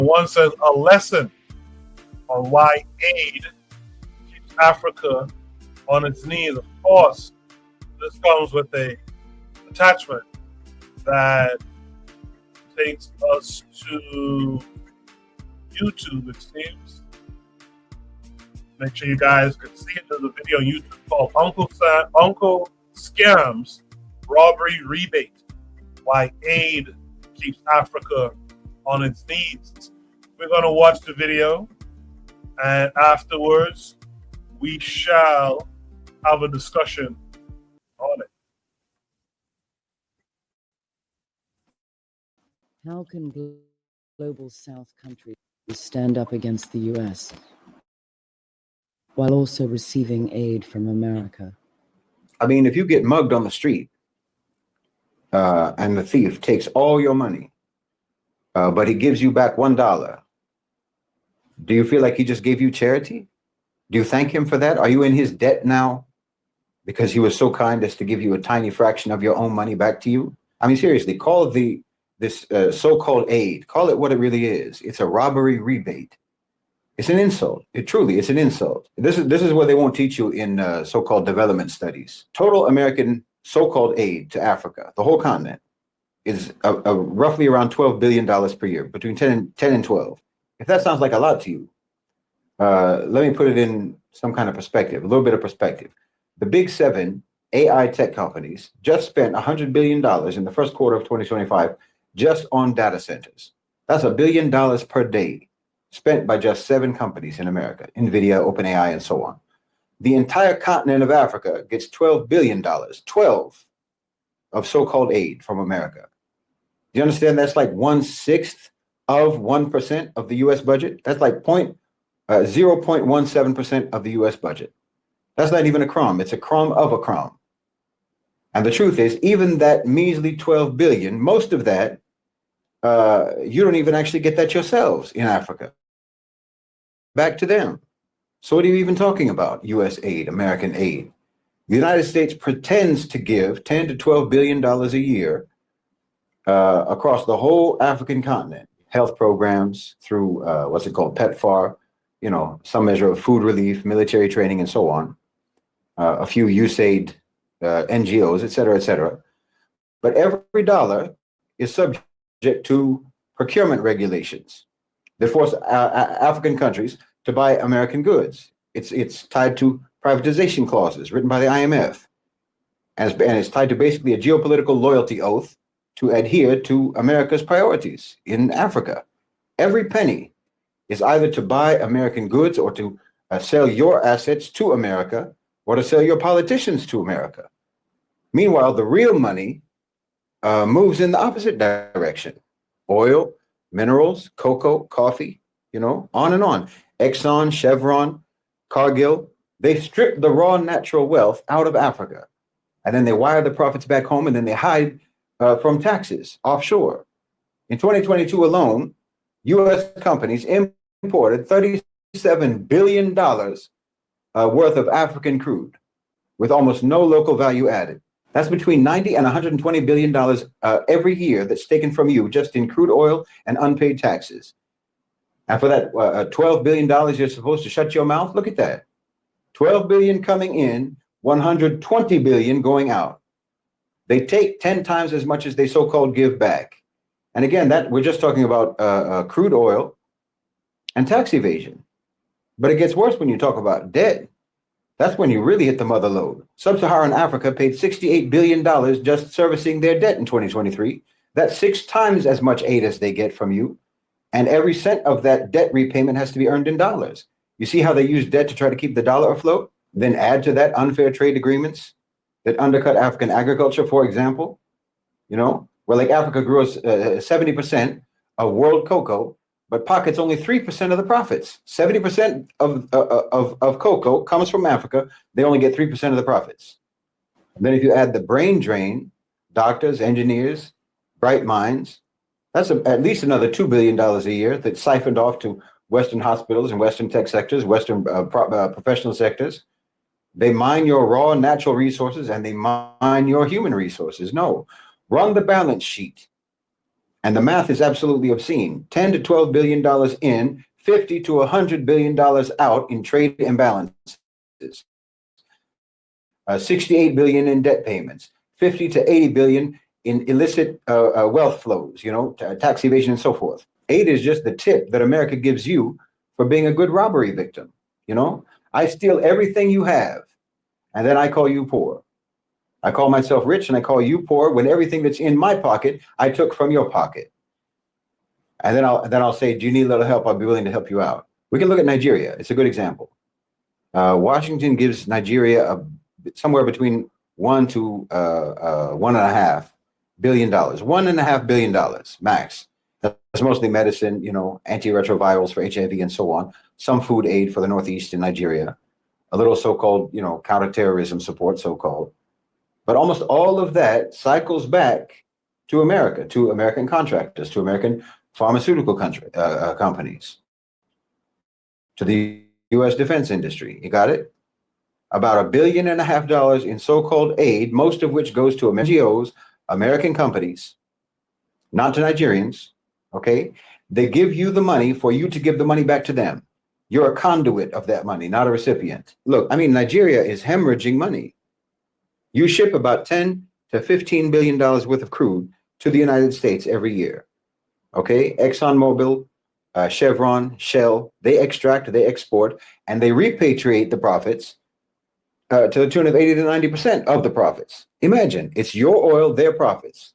One says a lesson on why aid keeps Africa on its knees. Of course, this comes with a attachment that takes us to YouTube, it seems. Make sure you guys can see it. There's a video on YouTube called Uncle Scam's Robbery Rebate, why aid keeps Africa on its knees. We're going to watch the video, and afterwards we shall have a discussion on it. How can global South countries stand up against the US while also receiving aid from America? I mean, if you get mugged on the street and the thief takes all your money, but he gives you back $1, do you feel like he just gave you charity? Do you thank him for that? Are you in his debt now because he was so kind as to give you a tiny fraction of your own money back to you? I mean, seriously, call this so-called aid, call it what it really is. It's a robbery rebate. It's an insult. It's an insult. This is what they won't teach you in so-called development studies. Total American so-called aid to Africa, the whole continent, is roughly around $12 billion per year, between 10 and 12. If that sounds like a lot to you, let me put it in some kind of perspective, a little bit of perspective. The big 7 AI tech companies just spent $100 billion in the first quarter of 2025 just on data centers. That's $1 billion per day spent by just 7 companies in America, NVIDIA, OpenAI, and so on. The entire continent of Africa gets $12 billion, 12 of so-called aid from America. Do you understand? That's like 1/6 of 1% of the US budget. That's like 0.17% of the US budget. That's not even a crumb. It's a crumb of a crumb. And the truth is, even that measly 12 billion, most of that, you don't even actually get that yourselves in Africa. Back to them. So what are you even talking about? US aid, American aid. The United States pretends to give $10 to $12 billion a year across the whole African continent. Health programs through, what's it called, PEPFAR, some measure of food relief, military training, and so on. A few USAID NGOs, et cetera, et cetera. But every dollar is subject to procurement regulations that force African countries to buy American goods. It's tied to privatization clauses written by the IMF. And it's tied to basically a geopolitical loyalty oath to adhere to America's priorities in Africa. Every penny is either to buy American goods or to sell your assets to America or to sell your politicians to America. Meanwhile, the real money moves in the opposite direction. Oil, minerals, cocoa, coffee, on and on. Exxon, Chevron, Cargill, they strip the raw natural wealth out of Africa. And then they wire the profits back home, and then they hide from taxes offshore. In 2022 alone, U.S. companies imported $37 billion worth of African crude with almost no local value added. That's between $90 and $120 billion every year that's taken from you just in crude oil and unpaid taxes. And for that $12 billion you're supposed to shut your mouth, look at that. $12 billion coming in, $120 billion going out. They take 10 times as much as they so-called give back. And again, that we're just talking about crude oil and tax evasion. But it gets worse when you talk about debt. That's when you really hit the mother lode. Sub-Saharan Africa paid $68 billion just servicing their debt in 2023. That's 6 times as much aid as they get from you. And every cent of that debt repayment has to be earned in dollars. You see how they use debt to try to keep the dollar afloat? Then add to that unfair trade agreements that undercut African agriculture, for example. Where like Africa grows 70% of world cocoa, but pockets only 3% of the profits. 70% of cocoa comes from Africa. They only get 3% of the profits. And then if you add the brain drain, doctors, engineers, bright minds, that's at least another $2 billion a year that's siphoned off to Western hospitals and Western tech sectors, Western professional sectors. They mine your raw natural resources and they mine your human resources. No, run the balance sheet And the math is absolutely obscene. 10 to 12 billion dollars in, 50 to 100 billion dollars out in trade imbalances. 68 billion in debt payments, 50 to 80 billion in illicit wealth flows, tax evasion and so forth. Aid is just the tip that America gives you for being a good robbery victim. I steal everything you have, and then I call you poor. I call myself rich and I call you poor when everything that's in my pocket I took from your pocket. And then I'll say, do you need a little help? I'll be willing to help you out. We can look at Nigeria. It's a good example. Washington gives Nigeria somewhere between $1 to $1.5 billion. $1.5 billion max. That's mostly medicine, antiretrovirals for HIV and so on. Some food aid for the Northeast in Nigeria. A little so-called, counterterrorism support, so-called. But almost all of that cycles back to America, to American contractors, to American pharmaceutical companies, to the U.S. defense industry. You got it? About $1.5 billion in so-called aid, most of which goes to NGOs, American companies, not to Nigerians, okay? They give you the money for you to give the money back to them. You're a conduit of that money, not a recipient. Look, Nigeria is hemorrhaging money. You ship about 10 to $15 billion worth of crude to the United States every year. Okay, ExxonMobil, Chevron, Shell, they extract, they export, and they repatriate the profits to the tune of 80 to 90% of the profits. Imagine, it's your oil, their profits.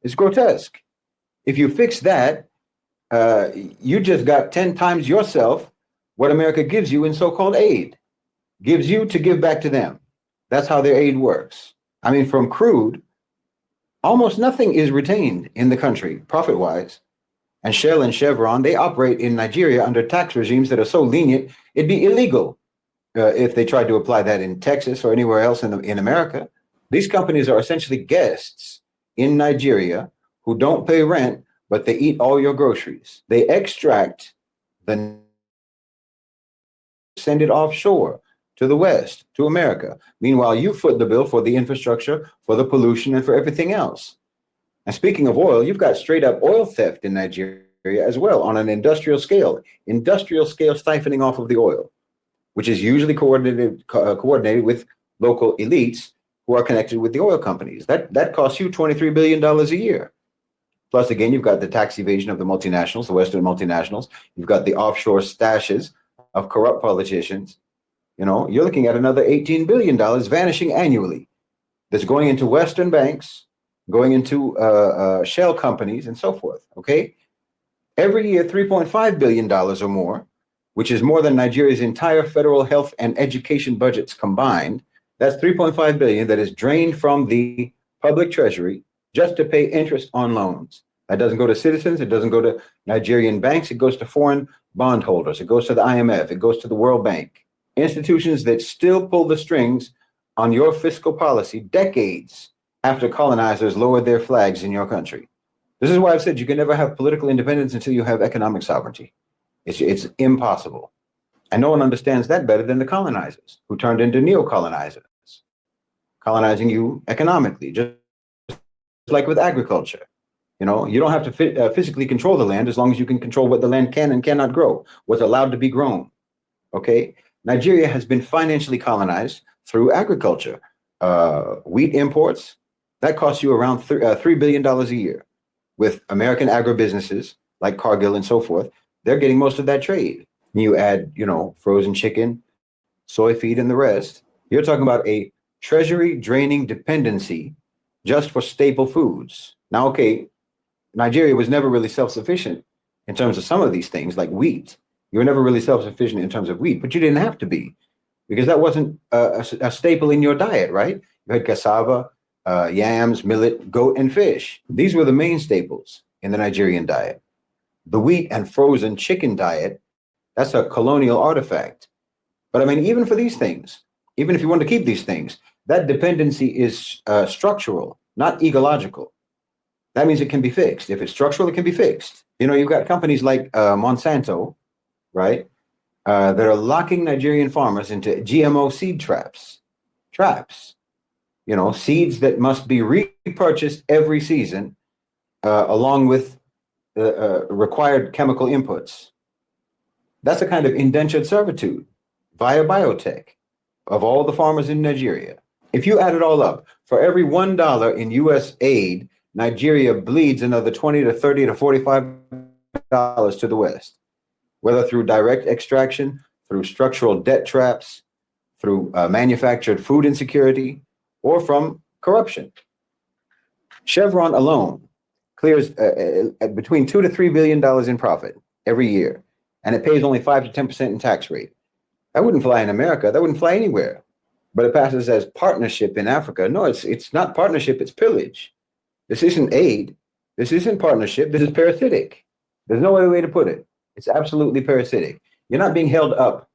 It's grotesque. If you fix that, you just got 10 times yourself what America gives you in so-called aid, gives you to give back to them. That's how their aid works. From crude, almost nothing is retained in the country, profit-wise. And Shell and Chevron, they operate in Nigeria under tax regimes that are so lenient, it'd be illegal if they tried to apply that in Texas or anywhere else in America. These companies are essentially guests in Nigeria who don't pay rent, but they eat all your groceries. They extract send it offshore to the West, to America. Meanwhile, you foot the bill for the infrastructure, for the pollution, and for everything else. And speaking of oil, you've got straight up oil theft in Nigeria as well on an industrial scale siphoning off of the oil, which is usually coordinated with local elites who are connected with the oil companies. That costs you $23 billion a year. Plus, again, you've got the tax evasion of the multinationals, the Western multinationals. You've got the offshore stashes of corrupt politicians. You're looking at another $18 billion vanishing annually that's going into Western banks, going into shell companies and so forth, okay? Every year, $3.5 billion or more, which is more than Nigeria's entire federal health and education budgets combined. That's $3.5 billion that is drained from the public treasury just to pay interest on loans. That doesn't go to citizens. It doesn't go to Nigerian banks. It goes to foreign bondholders. It goes to the IMF. It goes to the World Bank. Institutions that still pull the strings on your fiscal policy decades after colonizers lowered their flags in your country. This is why I've said you can never have political independence until you have economic sovereignty. It's impossible. And no one understands that better than the colonizers, who turned into neo-colonizers, colonizing you economically, just like with agriculture. You don't have to physically control the land as long as you can control what the land can and cannot grow, what's allowed to be grown. Okay? Nigeria has been financially colonized through agriculture. Wheat imports, that costs you around $3 billion a year. With American agribusinesses like Cargill and so forth, they're getting most of that trade. You add, frozen chicken, soy feed, and the rest. You're talking about a treasury draining dependency just for staple foods. Now, okay, Nigeria was never really self-sufficient in terms of some of these things, like wheat. You were never really self-sufficient in terms of wheat, but you didn't have to be, because that wasn't a staple in your diet, right? You had cassava, yams, millet, goat, and fish. These were the main staples in the Nigerian diet. The wheat and frozen chicken diet, that's a colonial artifact. But even for these things, even if you want to keep these things, that dependency is structural, not ecological. That means it can be fixed. If it's structural, it can be fixed. You've got companies like Monsanto, right, that are locking Nigerian farmers into GMO seed traps. Seeds that must be repurchased every season along with required chemical inputs. That's a kind of indentured servitude via biotech of all the farmers in Nigeria. If you add it all up, for every $1 in U.S. aid, Nigeria bleeds another $20 to $30 to $45 to the West, whether through direct extraction, through structural debt traps, through manufactured food insecurity, or from corruption. Chevron alone clears between $2 to $3 billion in profit every year, and it pays only 5 to 10% in tax rate. That wouldn't fly in America. That wouldn't fly anywhere. But it passes as partnership in Africa. No, it's not partnership. It's pillage. This isn't aid. This isn't partnership. This is parasitic. There's no other way to put it. It's absolutely parasitic. You're not being held up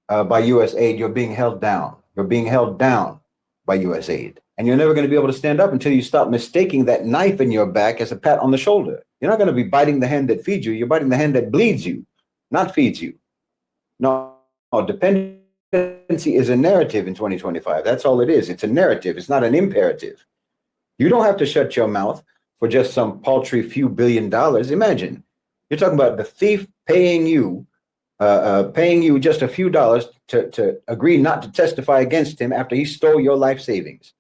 by U.S. aid. You're being held down. You're being held down by U.S. aid. And you're never going to be able to stand up until you stop mistaking that knife in your back as a pat on the shoulder. You're not going to be biting the hand that feeds you. You're biting the hand that bleeds you, not feeds you. No, dependency is a narrative in 2025. That's all it is. It's a narrative. It's not an imperative. You don't have to shut your mouth for just some paltry few $billion. Imagine, you're talking about the thief paying you just a few dollars to agree not to testify against him after he stole your life savings.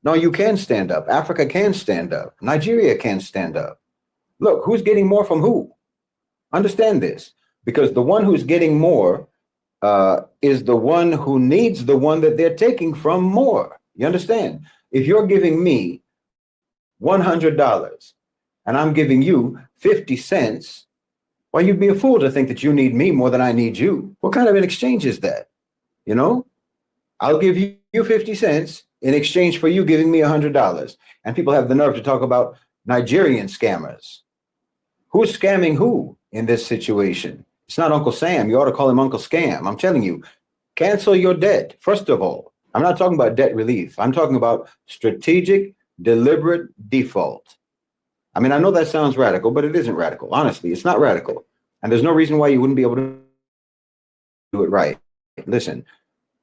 No, you can stand up. Africa can stand up. Nigeria can stand up. Look, who's getting more from who? Understand this, because the one who's getting more is the one who needs the one that they're taking from more. You understand? If you're giving me $100 and I'm giving you 50 cents, well, you'd be a fool to think that you need me more than I need you. What kind of an exchange is that? You know, I'll give you 50 cents in exchange for you giving me $100. And people have the nerve to talk about Nigerian scammers. Who's scamming who in this situation? It's not Uncle Sam. You ought to call him Uncle Scam. I'm telling you, cancel your debt. First of all, I'm not talking about debt relief. I'm talking about strategic, deliberate default. I mean, I know that sounds radical, but it isn't radical. Honestly, it's not radical. And there's no reason why you wouldn't be able to do it right. Listen,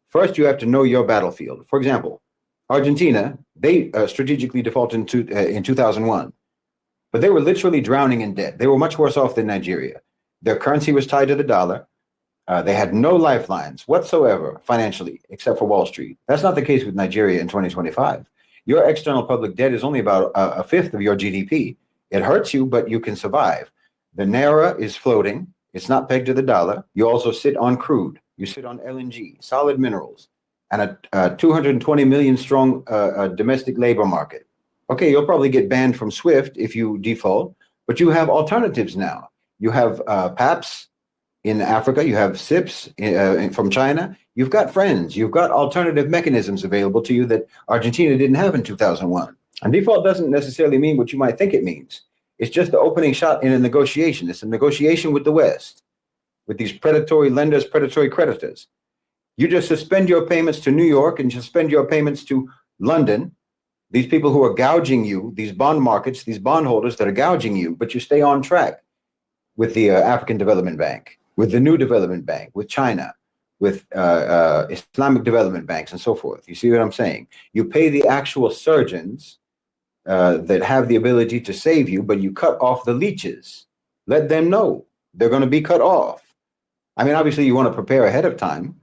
first you have to know your battlefield. For example, Argentina, they strategically defaulted in 2001, but they were literally drowning in debt. They were much worse off than Nigeria. Their currency was tied to the dollar. They had no lifelines whatsoever financially, except for Wall Street. That's not the case with Nigeria in 2025. Your external public debt is only about a fifth of your GDP. It hurts you, but you can survive. The Naira is floating. It's not pegged to the dollar. You also sit on crude. You sit on LNG, solid minerals, and a 220 million strong domestic labor market. Okay, you'll probably get banned from SWIFT if you default, but you have alternatives now. You have PAPs in Africa. You have SIPs from China. You've got friends. You've got alternative mechanisms available to you that Argentina didn't have in 2001. And default doesn't necessarily mean what you might think it means. It's just the opening shot in a negotiation. It's a negotiation with the West, with these predatory lenders, predatory creditors. You just suspend your payments to New York and suspend your payments to London. These people who are gouging you, these bond markets, these bondholders that are gouging you, but you stay on track with the African Development Bank, with the New Development Bank, with China, with Islamic development banks and so forth. You see what I'm saying? You pay the actual surgeons that have the ability to save you, but you cut off the leeches. Let them know they're going to be cut off. I mean, obviously you want to prepare ahead of time,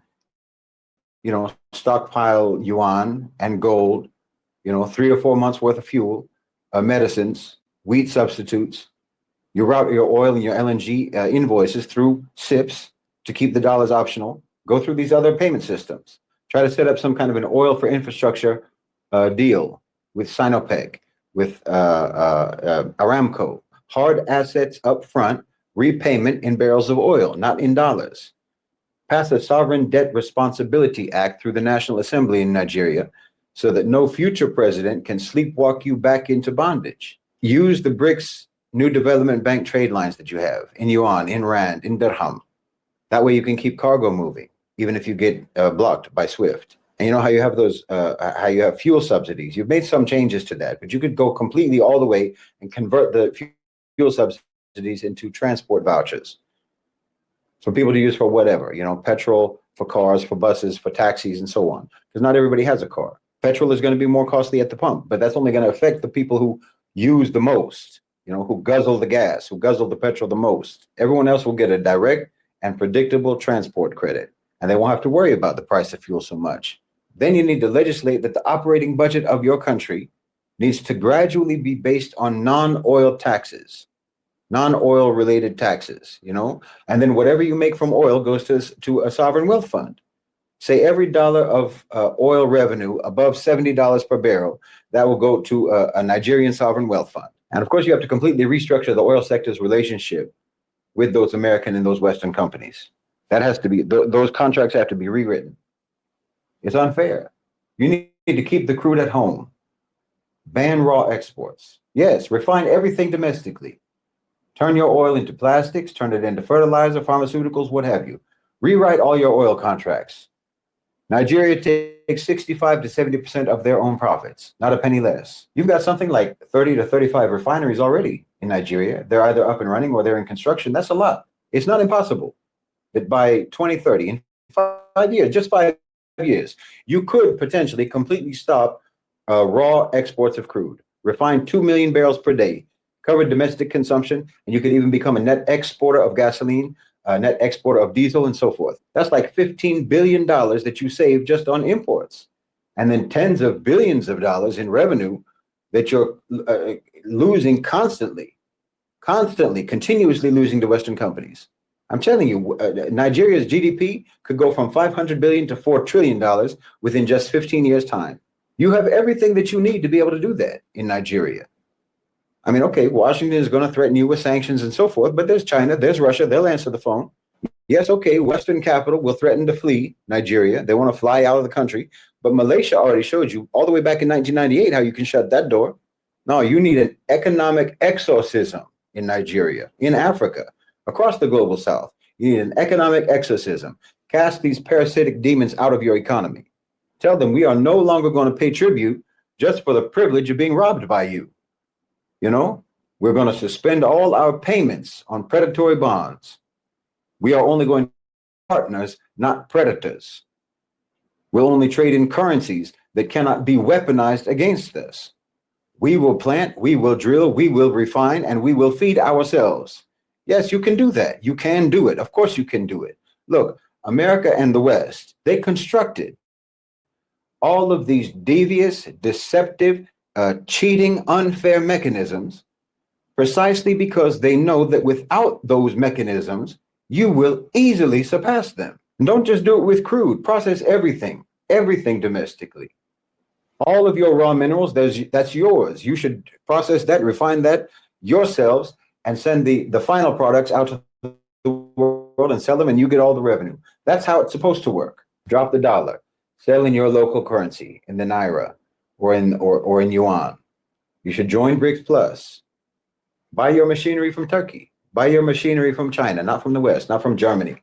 you know, stockpile yuan and gold, you know, 3 or 4 months worth of fuel, medicines, wheat substitutes. You route your oil and your LNG invoices through SIPs to keep the dollars optional. Go through these other payment systems. Try to set up some kind of an oil for infrastructure deal with Sinopec, with Aramco. Hard assets up front, repayment in barrels of oil, not in dollars. Pass a Sovereign Debt Responsibility Act through the National Assembly in Nigeria so that no future president can sleepwalk you back into bondage. Use the BRICS New Development Bank trade lines that you have in yuan, in rand, in dirham. That way you can keep cargo moving, even if you get blocked by SWIFT. And you know how you have those, how you have fuel subsidies. You've made some changes to that, but you could go completely all the way and convert the fuel subsidies into transport vouchers for people to use for whatever, you know, petrol, for cars, for buses, for taxis, and so on. Because not everybody has a car. Petrol is going to be more costly at the pump, but that's only going to affect the people who use the most. who guzzle the gas, who guzzle the petrol the most. Everyone else will get a direct and predictable transport credit, and they won't have to worry about the price of fuel so much. Then you need to legislate that the operating budget of your country needs to gradually be based on non-oil taxes, non-oil related taxes, and then whatever you make from oil goes to a sovereign wealth fund. Say every dollar of oil revenue above $70 per barrel, that will go to a Nigerian sovereign wealth fund. And of course, you have to completely restructure the oil sector's relationship with those American and those Western companies. That has to be, those contracts have to be rewritten. It's unfair. You need to keep the crude at home. Ban raw exports. Yes, refine everything domestically. Turn your oil into plastics, turn it into fertilizer, pharmaceuticals, what have you. Rewrite all your oil contracts. Nigeria takes 65 to 70% of their own profits, not a penny less. You've got something like 30 to 35 refineries already in Nigeria. They're either up and running or they're in construction. That's a lot. It's not impossible that by 2030, in 5 years, just 5 years, you could potentially completely stop raw exports of crude, refine 2 million barrels per day, cover domestic consumption, and you could even become a net exporter of gasoline, a net exporter of diesel, and so forth. That's like $15 billion that you save just on imports, and then tens of billions of dollars in revenue that you're losing constantly, continuously losing to Western companies. I'm telling you, Nigeria's GDP could go from $500 billion to $4 trillion within just 15 years' time. You have everything that you need to be able to do that in Nigeria. I mean, okay, Washington is going to threaten you with sanctions and so forth, but there's China, there's Russia, they'll answer the phone. Yes, okay, Western capital will threaten to flee Nigeria. They want to fly out of the country, but Malaysia already showed you all the way back in 1998 how you can shut that door. No, you need an economic exorcism in Nigeria, in Africa, across the global south. You need an economic exorcism. Cast these parasitic demons out of your economy. Tell them we are no longer going to pay tribute just for the privilege of being robbed by you. We're going to suspend all our payments on predatory bonds. We are only going to be partners, not predators. We'll only trade in currencies that cannot be weaponized against us. We will plant, we will drill, we will refine, and we will feed ourselves. Yes, you can do that. You can do it. Of course you can do it. Look, America and the West, they constructed all of these devious, deceptive, cheating, unfair mechanisms precisely because they know that without those mechanisms, you will easily surpass them. And don't just do it with crude. Process everything domestically. All of your raw minerals, that's yours. You should process that, refine that yourselves, and send the final products out to the world and sell them, and you get all the revenue. That's how it's supposed to work. Drop the dollar. Sell in your local currency, in the Naira or in Yuan. You should join BRICS Plus. Buy your machinery from Turkey. Buy your machinery from China, not from the West, not from Germany.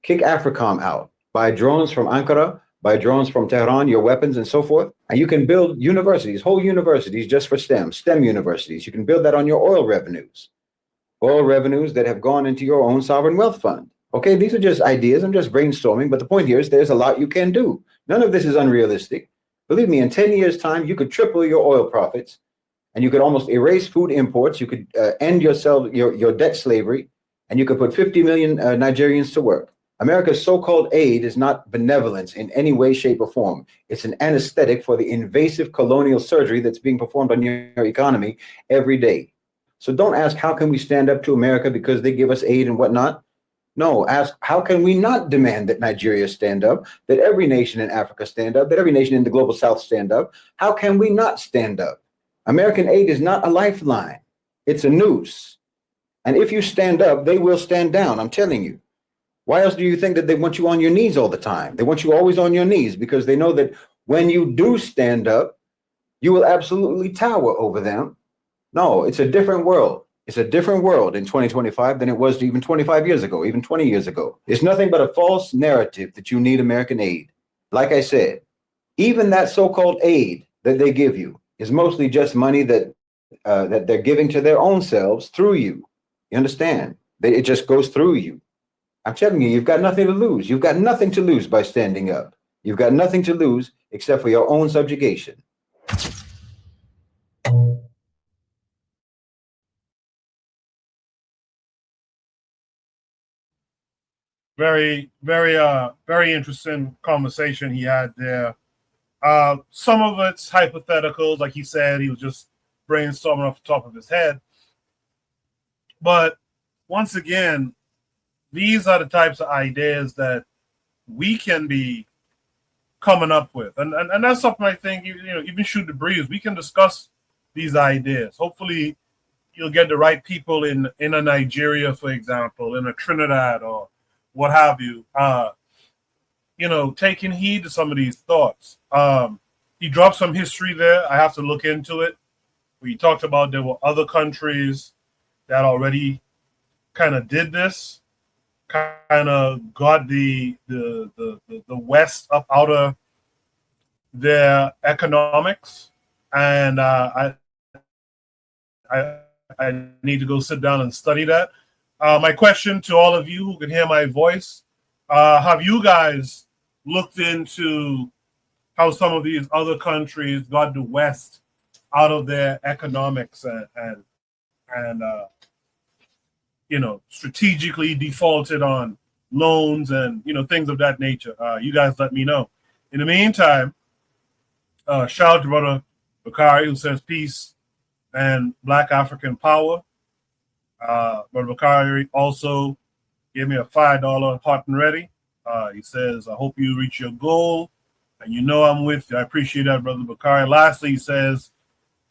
Kick AFRICOM out. Buy drones from Ankara, buy drones from Tehran, your weapons and so forth. And you can build universities, whole universities just for STEM universities. You can build that on your oil revenues that have gone into your own sovereign wealth fund. Okay, these are just ideas. I'm just brainstorming. But the point here is there's a lot you can do. None of this is unrealistic. Believe me, in 10 years' time, you could triple your oil profits, and you could almost erase food imports. You could end your debt slavery, and you could put 50 million Nigerians to work. America's so-called aid is not benevolence in any way, shape, or form. It's an anesthetic for the invasive colonial surgery that's being performed on your economy every day. So don't ask, how can we stand up to America because they give us aid and whatnot? No, ask, how can we not demand that Nigeria stand up, that every nation in Africa stand up, that every nation in the global south stand up? How can we not stand up? American aid is not a lifeline. It's a noose. And if you stand up, they will stand down. I'm telling you. Why else do you think that they want you on your knees all the time? They want you always on your knees because they know that when you do stand up, you will absolutely tower over them. No, it's a different world. It's a different world in 2025 than it was even 25 years ago, even 20 years ago. It's nothing but a false narrative that you need American aid. Like I said, even that so-called aid that they give you is mostly just money that they're giving to their own selves through you. You understand? It just goes through you. I'm telling you, you've got nothing to lose. You've got nothing to lose by standing up. You've got nothing to lose except for your own subjugation. very interesting conversation he had there. Some of it's hypotheticals, like he said, he was just brainstorming off the top of his head. But once again, these are the types of ideas that we can be coming up with, and that's something I think even shoot the breeze. We can discuss these ideas. Hopefully, you'll get the right people in a Nigeria, for example, in a Trinidad or what have you. Taking heed to some of these thoughts. He dropped some history there. I have to look into it. We talked about there were other countries that already kind of did this, kind of got the West up out of their economics, and I need to go sit down and study that. My question to all of you who can hear my voice: have you guys looked into how some of these other countries got the West out of their economics and strategically defaulted on loans and things of that nature? You guys let me know. In the meantime, shout out to Brother Bakari, who says peace and Black African power. Brother Bakari also gave me a $5 hot and ready. He says, I hope you reach your goal. And I'm with you. I appreciate that, Brother Bakari. Lastly, he says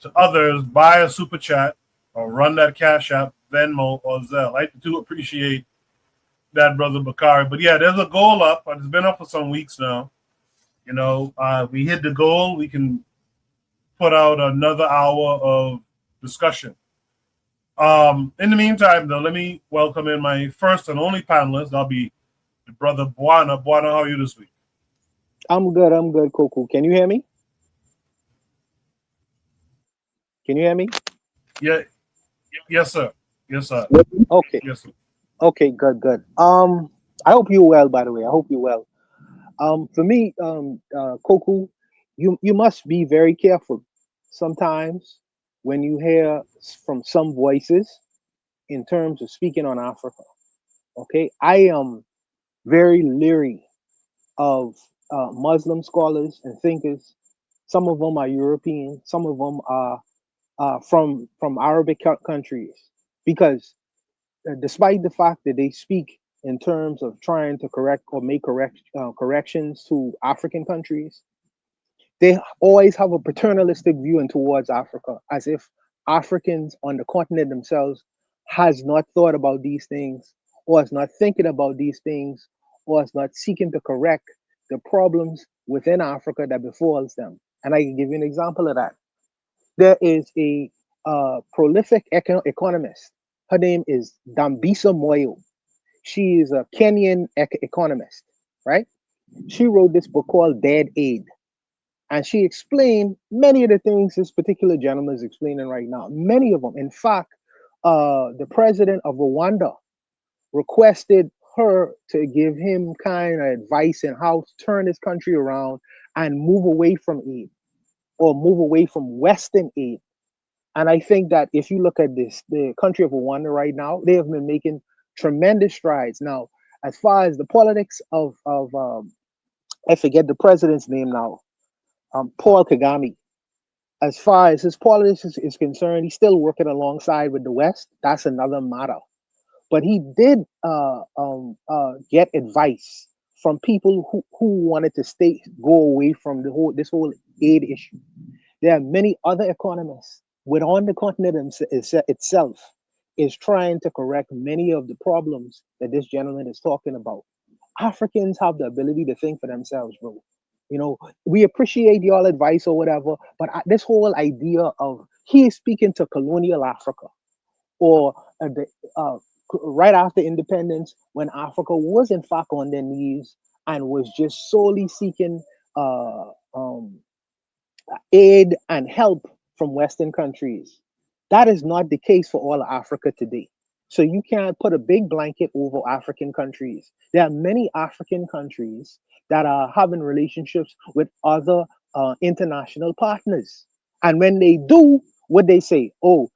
to others, buy a super chat or run that Cash App, Venmo, or Zelle. I do appreciate that, Brother Bakari. But yeah, there's a goal up. It's been up for some weeks now. We hit the goal, we can put out another hour of discussion. In the meantime, though, let me welcome in my first and only panelist. That'll be the Brother Buana. Buana, how are you this week? I'm good, Coco. Can you hear me? Can you hear me? Yeah. Yes, sir. Yes, sir. Okay. Yes, sir. Okay, good. I hope you're well, by the way. I hope you're well. For me, Coco, you must be very careful sometimes when you hear from some voices in terms of speaking on Africa. Okay, I am very leery of Muslim scholars and thinkers. Some of them are European, some of them are from Arabic countries, because despite the fact that they speak in terms of trying to correct or make corrections to African countries, they always have a paternalistic view in towards Africa, as if Africans on the continent themselves has not thought about these things, or is not thinking about these things, or is not seeking to correct the problems within Africa that befalls them. And I can give you an example of that. There is a prolific economist. Her name is Dambisa Moyo. She is a Kenyan economist, right? She wrote this book called Dead Aid. And she explained many of the things this particular gentleman is explaining right now. Many of them. In fact, the president of Rwanda requested her to give him kind of advice on how to turn his country around and move away from aid, or move away from Western aid. And I think that if you look at the country of Rwanda right now, they have been making tremendous strides. Now, as far as the politics of I forget the president's name now, Paul Kagame. As far as his politics is concerned, he's still working alongside with the West. That's another matter. But he did get advice from people who wanted to go away from this whole aid issue. There are many other economists within the continent itself is trying to correct many of the problems that this gentleman is talking about. Africans have the ability to think for themselves, bro. We appreciate y'all advice or whatever, but this whole idea of he is speaking to colonial Africa, or right after independence, when Africa was in fact on their knees and was just solely seeking aid and help from Western countries. That is not the case for all of Africa today. So you can't put a big blanket over African countries. There are many African countries that are having relationships with other international partners. And when they do, what they say, oh,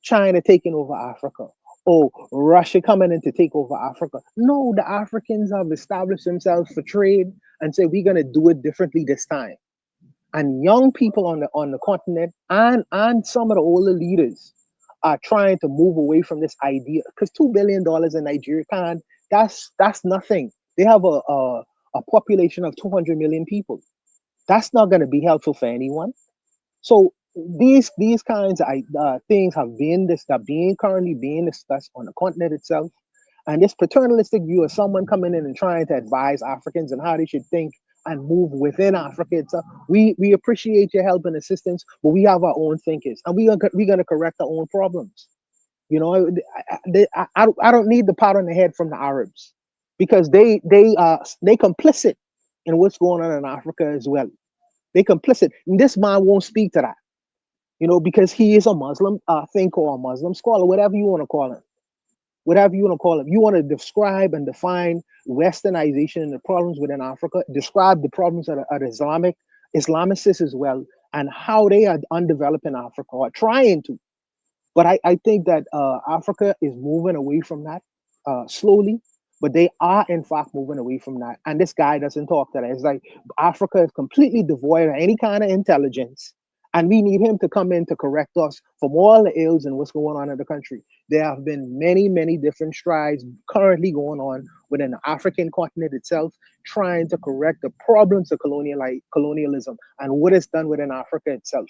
China taking over Africa, oh, Russia coming in to take over Africa. No, the Africans have established themselves for trade and say we're gonna do it differently this time. And young people on the continent and some of the older leaders are trying to move away from this idea because $2 billion in Nigeria can't. That's nothing. They have a population of 200 million people. That's not going to be helpful for anyone. So these kinds of things have being currently being discussed on the continent itself, and this paternalistic view of someone coming in and trying to advise Africans on how they should think and move within Africa itself. We appreciate your help and assistance, but we have our own thinkers, and we're gonna correct our own problems. You know, I don't need the pat on the head from the Arabs because they complicit in what's going on in Africa as well. They complicit. And this man won't speak to that, you know, because he is a Muslim thinker or a Muslim scholar, whatever you want to call him. Whatever you want to call it. You want to describe and define westernization and the problems within Africa, describe the problems of the Islamicists as well, and how they are undeveloped in Africa or trying to. But I think that Africa is moving away from that slowly, but they are in fact moving away from that. And this guy doesn't talk to that. It's like Africa is completely devoid of any kind of intelligence. And we need him to come in to correct us from all the ills and what's going on in the country. There have been many, many different strides currently going on within the African continent itself, trying to correct the problems of colonialism and what it's done within Africa itself.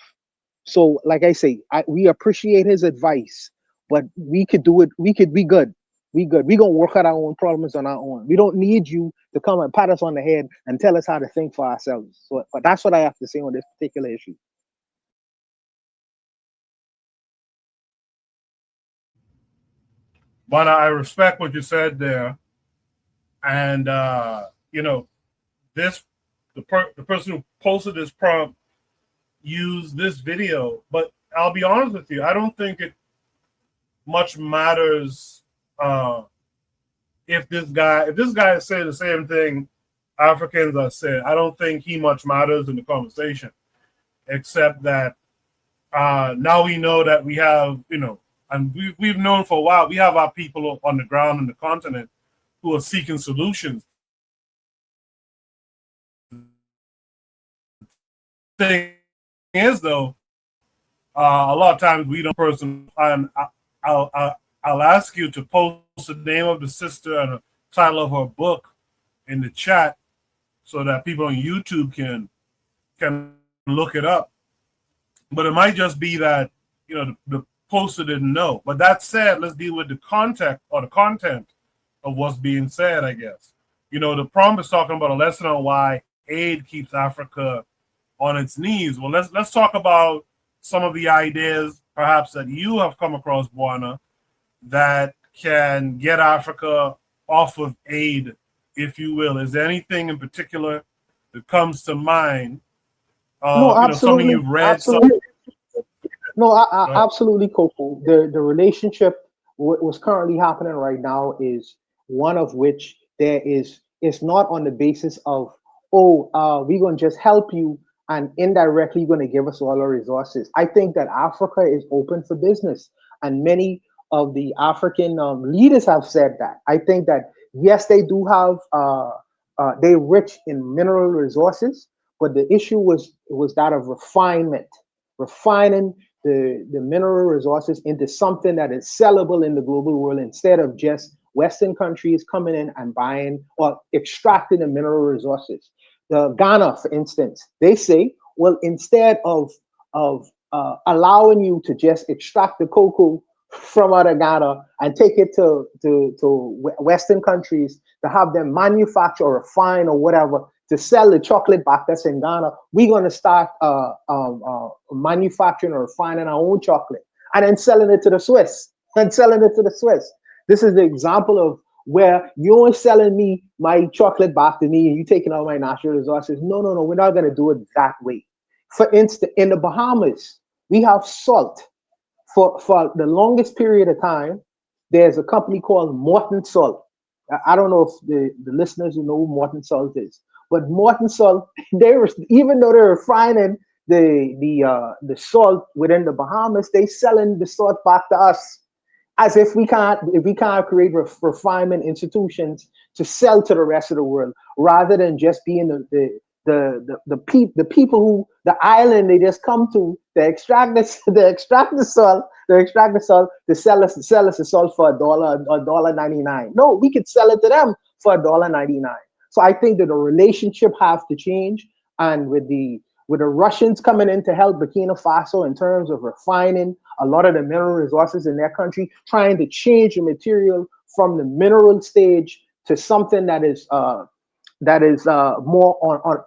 So, like I say, we appreciate his advice, but we could do it. We could be good. We good. We gonna work out our own problems on our own. We don't need you to come and pat us on the head and tell us how to think for ourselves. So, but that's what I have to say on this particular issue. But I respect what you said there, and you know, this the person who posted this prompt used this video, but I'll be honest with you, I don't think it much matters if this guy is saying the same thing Africans are saying. I don't think he much matters in the conversation, except that now we know that we have, you know, and we've known for a while, we have our people on the ground in the continent who are seeking solutions. The thing is, though, a lot of times we don't person, and I'll ask you to post the name of the sister and the title of her book in the chat so that people on YouTube can look it up. But it might just be that, you know, the poster didn't know. But that said, let's deal with the context or the content of what's being said, I guess. You know, the prompt is talking about a lesson on why aid keeps Africa on its knees. Well, let's talk about some of the ideas perhaps that you have come across, Buana, that can get Africa off of aid, if you will. Is there anything in particular that comes to mind? No, you know, something absolutely, you've read. absolutely. No, absolutely, Coco. The relationship what's currently happening right now is one of which there is it's not on the basis of we're gonna just help you and indirectly going to give us all our resources. I think that Africa is open for business, and many of the African leaders have said that. I think that yes, they do have they're rich in mineral resources, but the issue was that of refinement, refining the mineral resources into something that is sellable in the global world instead of just Western countries coming in and buying or extracting the mineral resources. Ghana, for instance, they say, well, instead of allowing you to just extract the cocoa from out of Ghana and take it to Western countries to have them manufacture or refine or whatever to sell the chocolate back that's in Ghana, we're going to start manufacturing or refining our own chocolate and then selling it to the Swiss and selling it to the Swiss. This is the example of where you're selling me my chocolate back to me and you taking out my natural resources. No, we're not going to do it that way. For instance, in the Bahamas, we have salt. For the longest period of time, there's a company called Morton Salt. I don't know if the listeners who know who Morton Salt is, but Morton Salt, even though they're refining the salt within the Bahamas, they selling the salt back to us as if we can't create refinement institutions to sell to the rest of the world, rather than just being the people who the island they just come to extract this to extract the salt to sell us the salt for $1.99. No, we could sell it to them for $1.99. So I think that the relationship have to change, and with the Russians coming in to help Burkina Faso in terms of refining a lot of the mineral resources in their country, trying to change the material from the mineral stage to something that is more on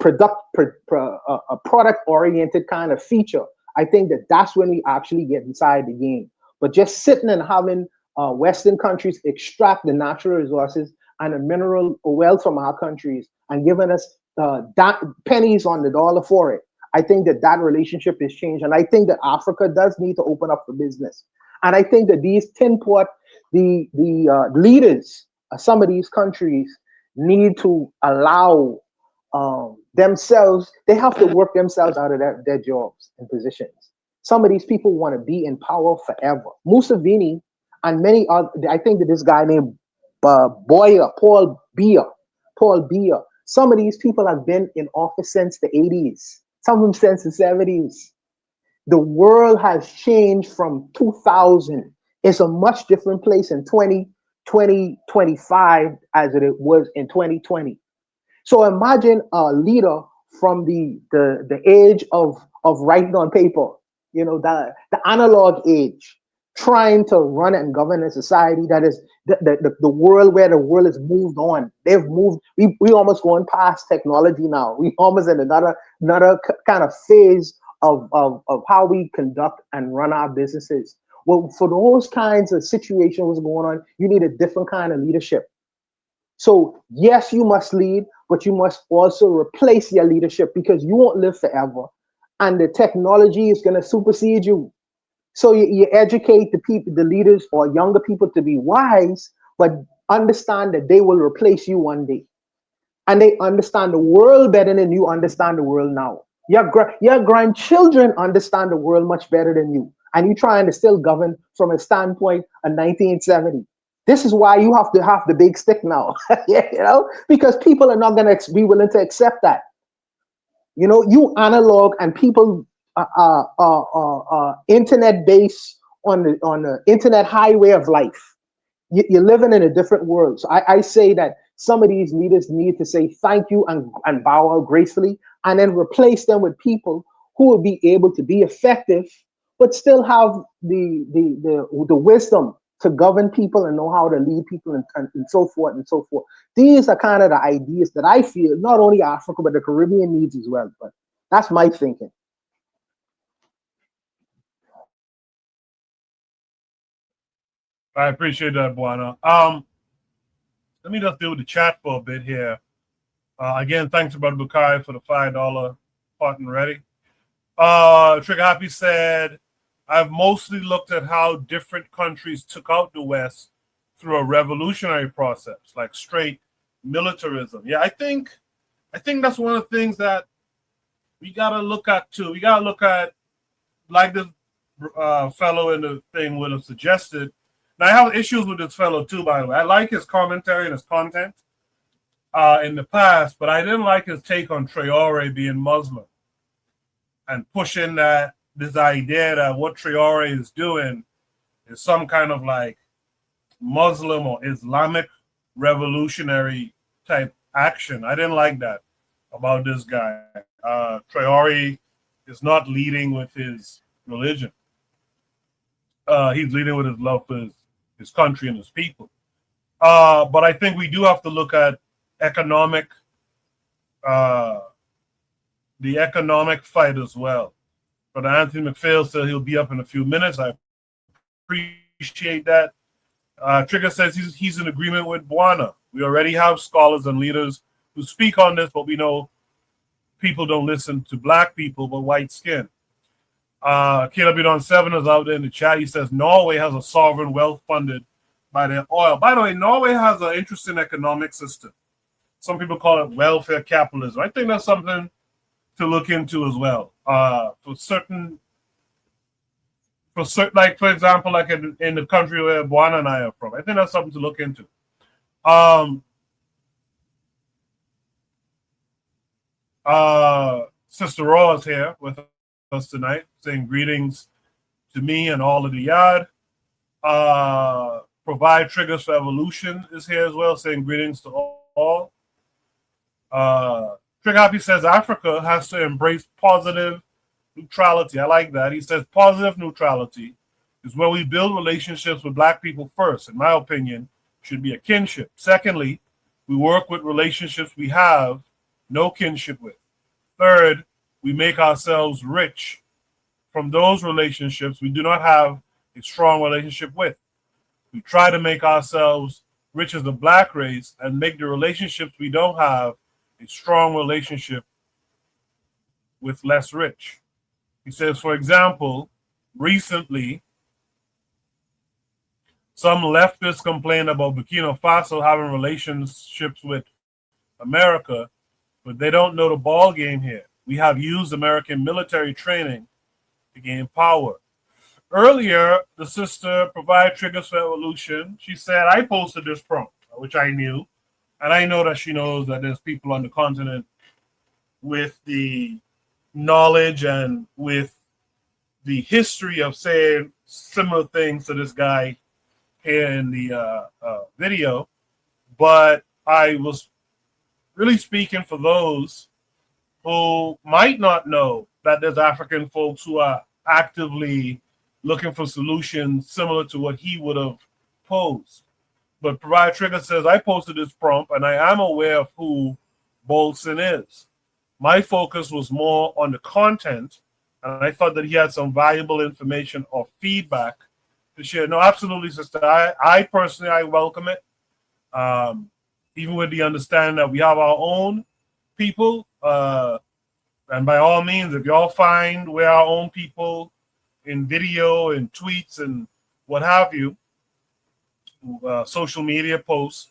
a product oriented kind of feature. I think that's when we actually get inside the game. But just sitting and having Western countries extract the natural resources and the mineral wealth from our countries and giving us pennies on the dollar for it, I think that relationship is changed. And I think that Africa does need to open up for business. And I think that these the leaders of some of these countries need to allow themselves, they have to work themselves out of their jobs and positions. Some of these people want to be in power forever. Museveni and many other, I think that this guy named Paul Biya, some of these people have been in office since the 80s, some of them since the 70s. The world has changed from 2000. It's a much different place in 2025 as it was in 2020. So imagine a leader from the age of writing on paper, the analog age, trying to run and govern a society that is the world where the world has moved on. They've moved. We almost going past technology now. We almost in another kind of phase of how we conduct and run our businesses. Well, for those kinds of situations going on, you need a different kind of leadership. So yes, you must lead, but you must also replace your leadership, because you won't live forever, and the technology is going to supersede you. So you educate the people, the leaders or younger people, to be wise, but understand that they will replace you one day, and they understand the world better than you understand the world now. Your grandchildren understand the world much better than you, and you're trying to still govern from a standpoint of 1970. This is why you have to have the big stick now, because people are not going to be willing to accept that. You analog and people internet based on the internet highway of life. You're living in a different world. So I say that some of these leaders need to say thank you and bow out gracefully, and then replace them with people who will be able to be effective, but still have the wisdom to govern people and know how to lead people and so forth and so forth. These are kind of the ideas that I feel not only Africa, but the Caribbean needs as well. But that's my thinking. I appreciate that, Buana. Let me just deal with the chat for a bit here. Again, thanks to Brother Bukai for the $5 partner ready. Trigger Happy said, I've mostly looked at how different countries took out the West through a revolutionary process, like straight militarism. Yeah, I think that's one of the things that we gotta look at too. We gotta look at, like this fellow in the thing would have suggested. Now, I have issues with this fellow too, by the way. I like his commentary and his content in the past, but I didn't like his take on Traore being Muslim and pushing this idea that what Traore is doing is some kind of like Muslim or Islamic revolutionary type action. I didn't like that about this guy. Traore is not leading with his religion. He's leading with his love for his country and his people. But I think we do have to look at the economic fight as well. But Anthony McPhail said he'll be up in a few minutes. I appreciate that. Trigger says he's in agreement with Buana. We already have scholars and leaders who speak on this, but we know people don't listen to black people, but white skin. KW7 is out there in the chat. He says Norway has a sovereign wealth funded by their oil. By the way, Norway has an interesting economic system. Some people call it welfare capitalism. I think that's something to look into as well. For for certain, like for example, like in the country where Buana and I are from. I think that's something to look into. Um, Sister Raw is here with us tonight, saying greetings to me and all of the yard. Provide Triggers for Evolution is here as well, saying greetings to all. Trigger Happy says Africa has to embrace positive neutrality. I like that. He says positive neutrality is where we build relationships with Black people first. In my opinion, should be a kinship. Secondly, we work with relationships we have no kinship with. Third, we make ourselves rich from those relationships we do not have a strong relationship with. We try to make ourselves rich as a Black race and make the relationships we don't have a strong relationship with less rich. He says, for example, recently, some leftists complained about Burkina Faso having relationships with America, but they don't know the ball game here. We have used American military training to gain power. Earlier, the sister Provide Triggers for Evolution, she said, I posted this prompt, which I knew. And I know that she knows that there's people on the continent with the knowledge and with the history of saying similar things to this guy here in the video. But I was really speaking for those who might not know that there's African folks who are actively looking for solutions similar to what he would have posed. But Provide Trigger says, I posted this prompt and I am aware of who Bolson is. My focus was more on the content, and I thought that he had some valuable information or feedback to share. No, absolutely, sister. I personally, I welcome it. Even with the understanding that we have our own people. And by all means, if y'all find we're our own people in video and tweets and what have you, social media posts,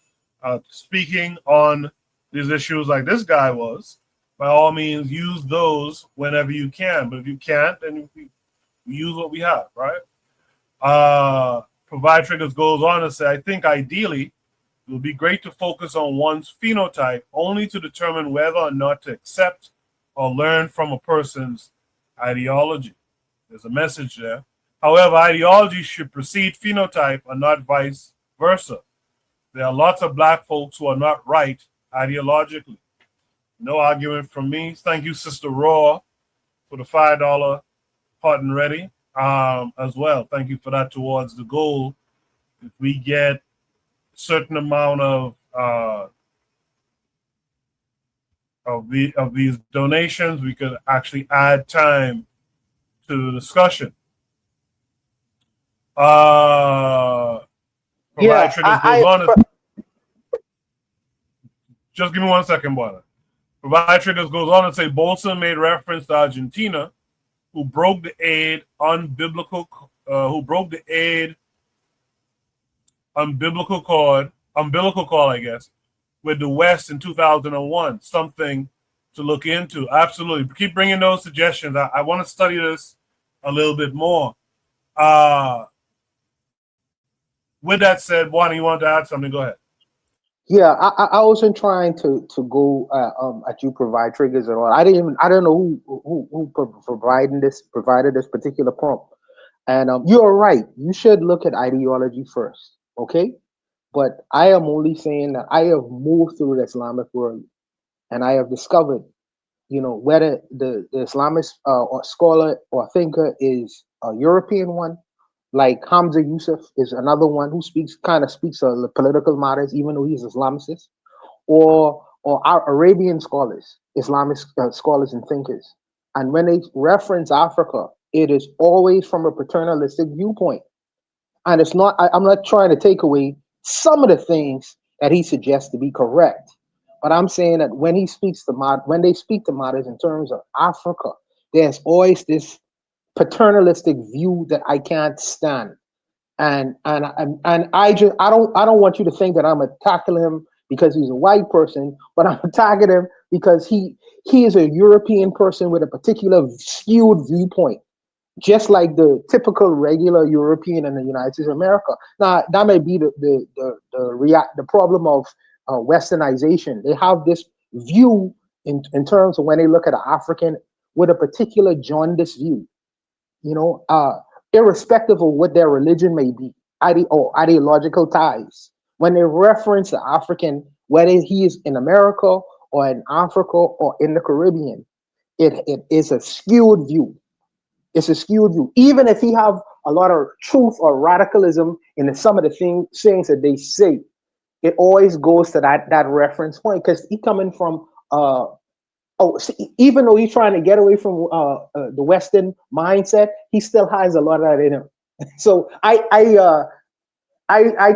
speaking on these issues like this guy was, by all means, use those whenever you can. But if you can't, then we use what we have, right? Provide Triggers goes on to say, I think ideally it would be great to focus on one's phenotype only to determine whether or not to accept or learn from a person's ideology. There's a message there. However, ideology should precede phenotype and not vice versa. There are lots of Black folks who are not right ideologically. No argument from me. Thank you, Sister Raw, for the $5 hot and ready as well. Thank you for that towards the goal. If we get a certain amount of these donations, we could actually add time to the discussion. Just give me 1 second, brother. Provide Triggers goes on to say Bolson made reference to Argentina, who broke the aid umbilical cord, I guess, with the West in 2001. Something to look into. Absolutely. Keep bringing those suggestions. I want to study this a little bit more. With that said, Juan, you want to add something? Go ahead. Yeah, I wasn't trying to go at you Provide Triggers at all. I don't know who provided this particular prompt. And you're right. You should look at ideology first, okay? But I am only saying that I have moved through the Islamic world, and I have discovered, whether the Islamist or scholar or thinker is a European one, like Hamza Yusuf is another one who speaks on political matters, even though he's Islamicist, or our Arabian scholars, Islamic scholars and thinkers. And when they reference Africa, it is always from a paternalistic viewpoint. And it's not, I'm not trying to take away some of the things that he suggests to be correct. But I'm saying that when he speaks when they speak to matters in terms of Africa, there's always this paternalistic view that I can't stand. And I don't want you to think that I'm attacking him because he's a white person, but I'm attacking him because he is a European person with a particular skewed viewpoint. just like the typical regular European and the United States of America. Now that may be the problem of Westernization. They have this view in terms of when they look at an African with a particular jaundiced view, you know, irrespective of what their religion may be, or ideological ties. When they reference the African, whether he is in America or in Africa or in the Caribbean, it is a skewed view. It's a skewed view. Even if he have a lot of truth or radicalism in some of the things that they say, it always goes to that reference point because he coming from see, even though he's trying to get away from the Western mindset, he still has a lot of that in him. So I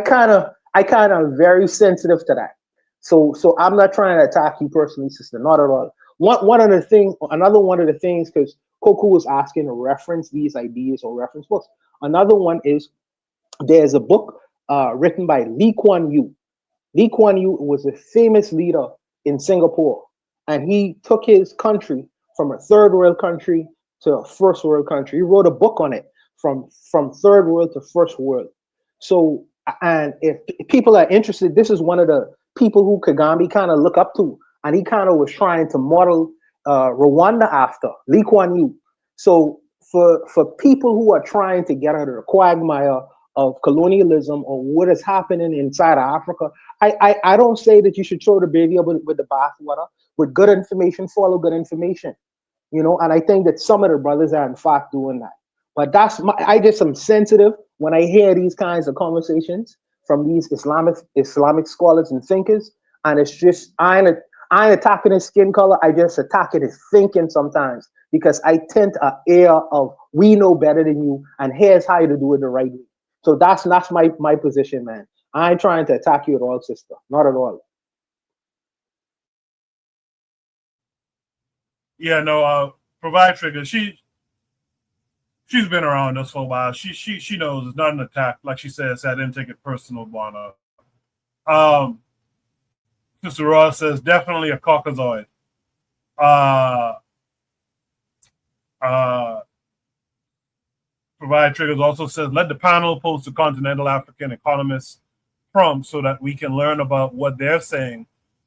kind of very sensitive to that. So I'm not trying to attack you personally, sister, not at all. Another one of the things, because Coco was asking to reference these ideas or reference books. Another one is there's a book written by Lee Kuan Yew. Lee Kuan Yew was a famous leader in Singapore, and he took his country from a third world country to a first world country. He wrote a book on it from third world to first world. So, and if people are interested, this is one of the people who Kagame kind of look up to, and he kind of was trying to model Rwanda after Lee Kuan Yew. So, for people who are trying to get out of the quagmire of colonialism or what is happening inside of Africa, I don't say that you should throw the baby up with the bathwater. With good information, follow good information, you know. And I think that some of the brothers are in fact doing that. But I just am sensitive when I hear these kinds of conversations from these Islamic scholars and thinkers, and it's just I ain't attacking his skin color. I just attacking his thinking sometimes because I tend to air of we know better than you, and here's how to do it the right way. So that's my position, man. I ain't trying to attack you at all, sister. Not at all. Yeah, no, provide trigger. She's been around us for a while. She knows it's not an attack. Like she says, I didn't take it personal, Bwana. Um, Sister Ross says definitely a Caucasoid. Uh, uh, provide triggers also says let the panel post to continental African economists prompt so that we can learn about what they're saying,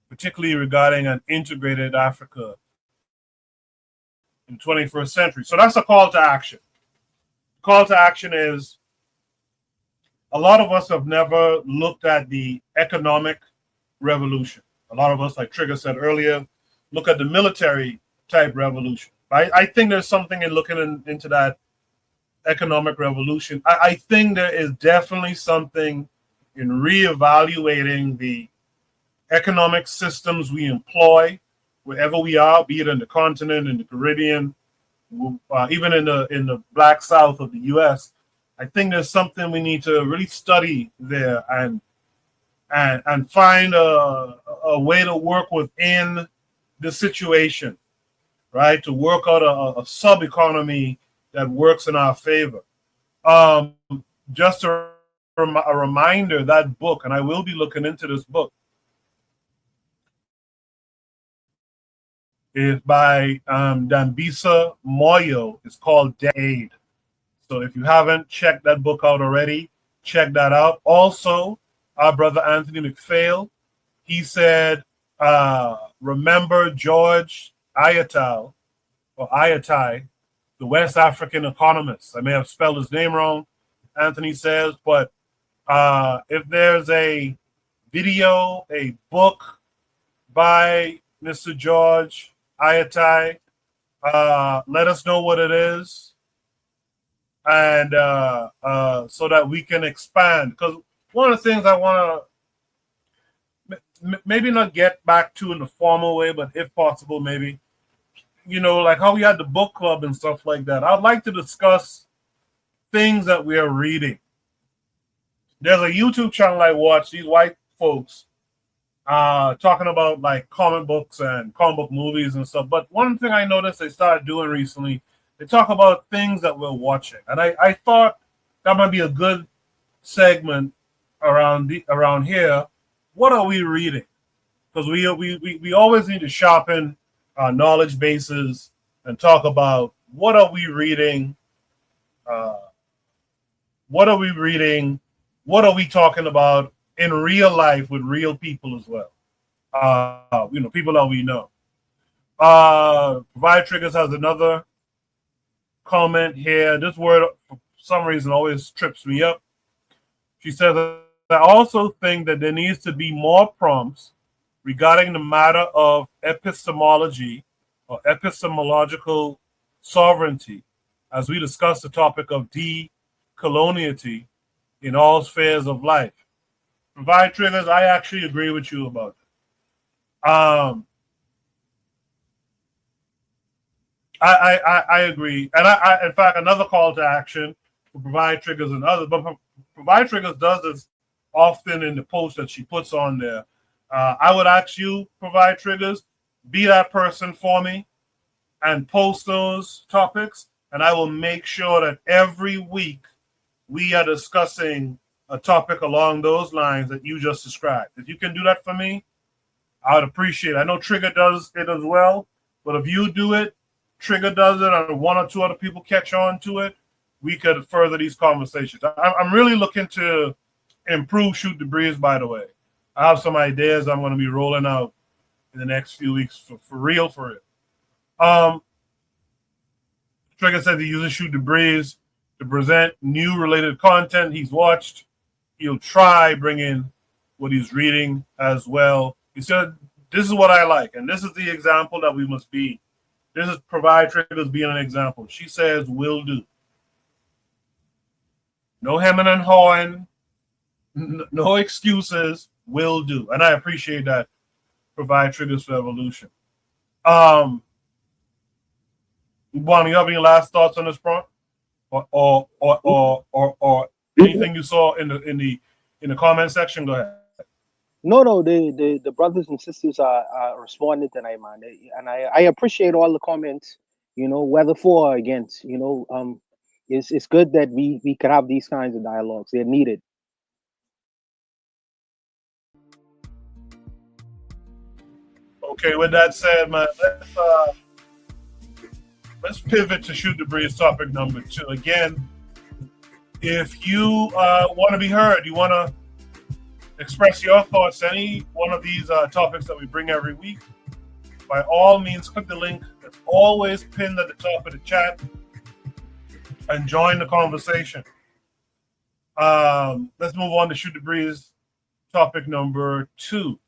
particularly regarding an integrated Africa in the 21st century. So that's a call to action. Call to action is a lot of us have never looked at the economic revolution. A lot of us, like Trigger said earlier, look at the military type revolution. I think there's something in looking into that economic revolution. I think there is definitely something in reevaluating the economic systems we employ wherever we are, be it in the continent, in the Caribbean, even in the Black South of the U.S. I think there's something we need to really study there and find a way to work within the situation, right? To work out a sub economy that works in our favor. Just a reminder, that book, and I will be looking into this book, is by Dambisa Moyo. It's called Aid. So if you haven't checked that book out already, check that out. Also, our brother Anthony McPhail, he said, remember George Ayatai, the West African economist. I may have spelled his name wrong, Anthony says, but if there's a video, a book by Mr. George Ayatai, let us know what it is, and so that we can expand. Because one of the things I want to maybe not get back to in the formal way, but if possible, maybe, you know, like how we had the book club and stuff like that. I'd like to discuss things that we are reading. There's a YouTube channel I watch, these white folks talking about like comic books and comic book movies and stuff. But one thing I noticed they started doing recently, they talk about things that we're watching. And I thought that might be a good segment around here. What are we reading? Because we always need to sharpen our knowledge bases and talk about what are we reading What are we reading? What are we talking about in real life with real people as well? People that we know. Provide Triggers has another comment here. This word, for some reason, always trips me up. She says, I also think that there needs to be more prompts regarding the matter of epistemology or epistemological sovereignty as we discuss the topic of decoloniality in all spheres of life. Provide Triggers, I actually agree with you about it. I agree. And in fact, another call to action for Provide Triggers and others, but Provide Triggers does this often in the post that she puts on there. I would ask you, Provide Triggers, be that person for me and post those topics, and I will make sure that every week we are discussing a topic along those lines that you just described. If you can do that for me, I would appreciate it. I know Trigger does it as well, but if you do it, Trigger does it, and one or two other people catch on to it, we could further these conversations. I'm really looking to improve Shoot the Breeze, by the way. I have some ideas I'm going to be rolling out in the next few weeks for real. Trigger says he uses Shoot the Breeze to present new related content he's watched. He'll try bringing what he's reading as well. He said, this is what I like, and this is the example that we must be. This is Provide Triggers being an example. She says, will do. No hemming and hawing, no excuses, will do. And I appreciate that. Provide Triggers for Evolution. Juan, you have any last thoughts on this front? Or anything you saw in the comment section? Go ahead. No, the brothers and sisters are responding tonight, man. And I appreciate all the comments, whether for or against, it's good that we could have these kinds of dialogues. They're needed. Okay, with that said, man, let's pivot to Shoot the Breeze topic number 2. Again, if you want to be heard, you want to express your thoughts, any one of these topics that we bring every week, by all means, click the link that's always pinned at the top of the chat and join the conversation. Let's move on to Shoot the Breeze topic number 2.